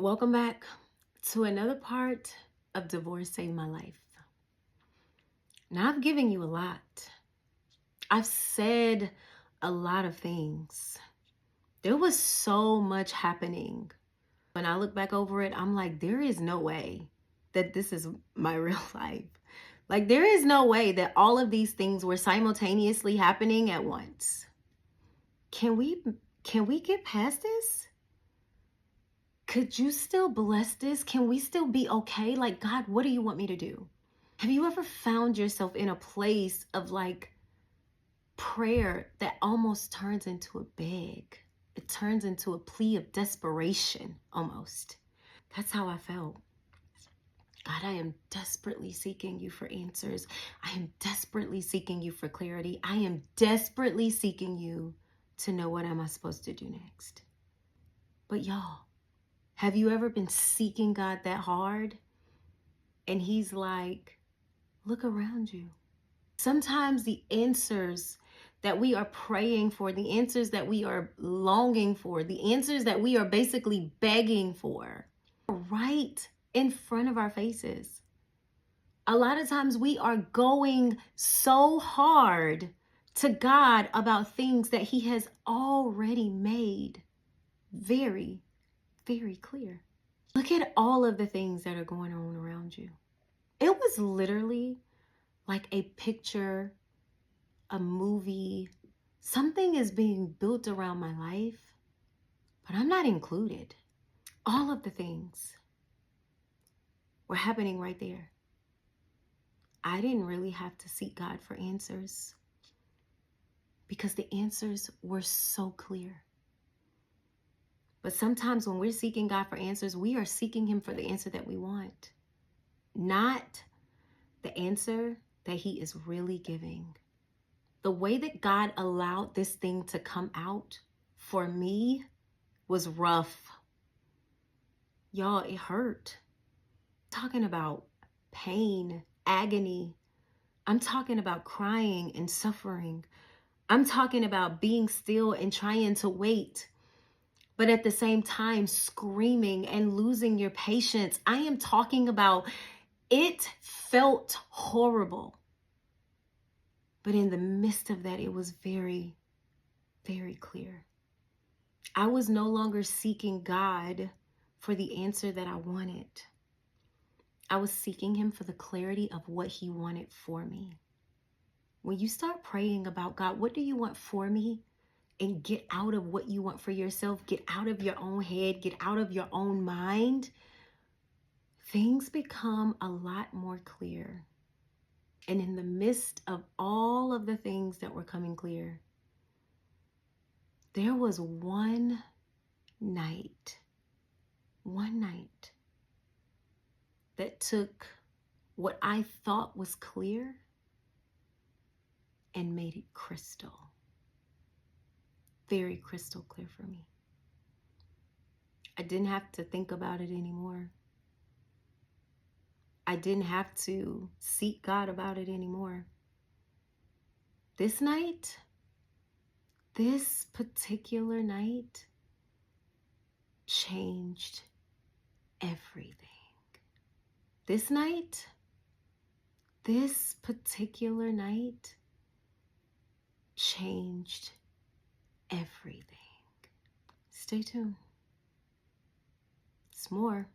Welcome back to another part of Divorce Saved My Life. Now, I've given you a lot. I've said a lot of things. There was so much happening. When I look back over it, I'm like, there is no way that this is my real life. Like, there is no way that all of these things were simultaneously happening at once. Can we get past this? Could you still bless this? Can we still be okay? Like, God, what do you want me to do? Have you ever found yourself in a place of like prayer that almost turns into a beg? It turns into a plea of desperation almost. That's how I felt. God, I am desperately seeking you for answers. I am desperately seeking you for clarity. I am desperately seeking you to know what am I supposed to do next. But y'all, have you ever been seeking God that hard? And he's like, look around you. Sometimes the answers that we are praying for, the answers that we are longing for, the answers that we are basically begging for, are right in front of our faces. A lot of times we are going so hard to God about things that he has already made very, very clear. Look at all of the things that are going on around you. It was literally like a picture, a movie. Something is being built around my life, but I'm not included. All of the things were happening right there. I didn't really have to seek God for answers because the answers were so clear. But sometimes when we're seeking God for answers, we are seeking him for the answer that we want, not the answer that he is really giving. The way that God allowed this thing to come out for me was rough. Y'all, it hurt. I'm talking about pain, agony. I'm talking about crying and suffering. I'm talking about being still and trying to wait, but at the same time screaming and losing your patience. I am talking about it felt horrible. But in the midst of that, it was very, very clear. I was no longer seeking God for the answer that I wanted. I was seeking him for the clarity of what he wanted for me. When you start praying about, God, what do you want for me? And get out of what you want for yourself, get out of your own head, get out of your own mind, things become a lot more clear. And in the midst of all of the things that were coming clear, there was one night that took what I thought was clear and made it crystal, very crystal clear for me. I didn't have to think about it anymore. I didn't have to seek God about it anymore. This particular night, changed everything. This particular night, changed everything. Stay tuned. It's more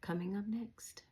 coming up next.